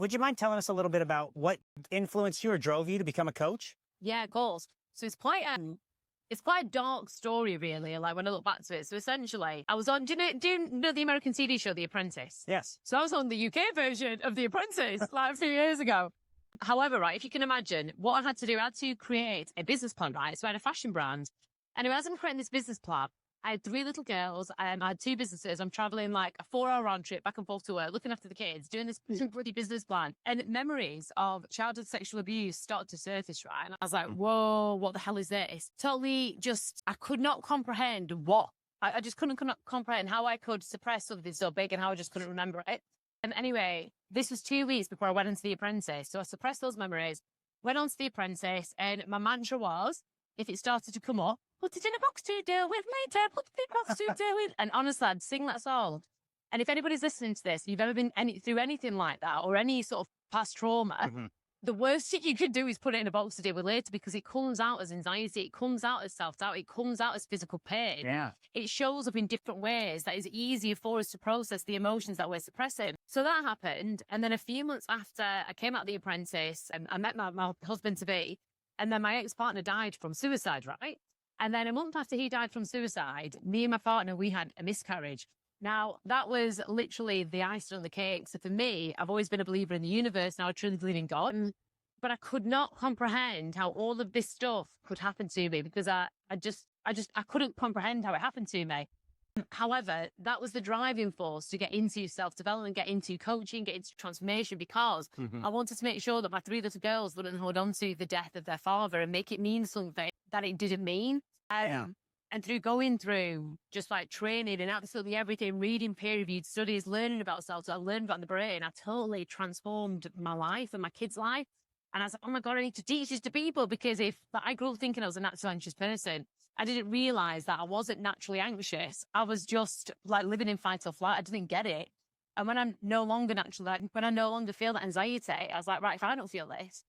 Would you mind telling us a little bit about what influenced you or drove you to become a coach? Yeah, of course. So it's quite a dark story, really, like when I look back to it. So essentially, I was on, do you know the American TV show, The Apprentice? Yes. So I was on the UK version of The Apprentice like a few years ago. However, right, if you can imagine what I had to do, I had to create a business plan, right? So I had a fashion brand. Anyway, as I'm creating this business plan, I had 3 little girls. I had 2 businesses. I'm traveling like a 4-hour round trip back and forth to work, looking after the kids, doing this bloody business plan. And memories of childhood sexual abuse started to surface, right? And I was like, whoa, what the hell is this? Totally just, I could not comprehend what. I just couldn't comprehend how I could suppress something so big and how I just couldn't remember it. And anyway, this was 2 weeks before I went into The Apprentice. So I suppressed those memories, went on to The Apprentice, and my mantra was, if it started to come up, put it in a box to deal with later, put it in a box to deal with. And honestly, I'd sing that song. And if anybody's listening to this, you've ever been through anything like that or any sort of past trauma, the worst thing you could do is put it in a box to deal with later, because it comes out as anxiety, it comes out as self-doubt, it comes out as physical pain. Yeah. It shows up in different ways that is easier for us to process the emotions that we're suppressing. So that happened. And then a few months after I came out of The Apprentice and I met my husband-to-be, and then my ex-partner died from suicide, right? And then a month after he died from suicide, me and my partner, we had a miscarriage. Now, that was literally the icing on the cake. So for me, I've always been a believer in the universe. Now I truly believe in God. But I could not comprehend how all of this stuff could happen to me, because I couldn't comprehend how it happened to me. However, that was the driving force to get into self-development, get into coaching, get into transformation, because I wanted to make sure that my 3 little girls wouldn't hold on to the death of their father and make it mean something that it didn't mean. And through going through just like training and absolutely everything, reading peer-reviewed studies, learning about self, I learned about the brain, I totally transformed my life and my kids' life. And I was like, oh my God, I need to teach this to people, because I grew up thinking I was a naturally anxious person. I didn't realize that I wasn't naturally anxious. I was just like living in fight or flight. I didn't get it. And when I'm no longer when I no longer feel that anxiety, I was like, right, if I don't feel this,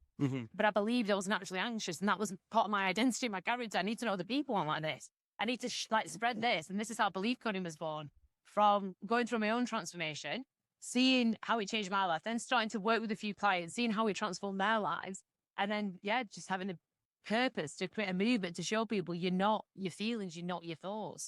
but I believed I was naturally anxious, and that was part of my identity, my character. I need to know other people aren't like this. I need to spread this. And this is how Belief Coding was born, from going through my own transformation, seeing how it changed my life, then starting to work with a few clients, seeing how it transformed their lives. And then, just having a purpose to create a movement to show people you're not your feelings, you're not your thoughts.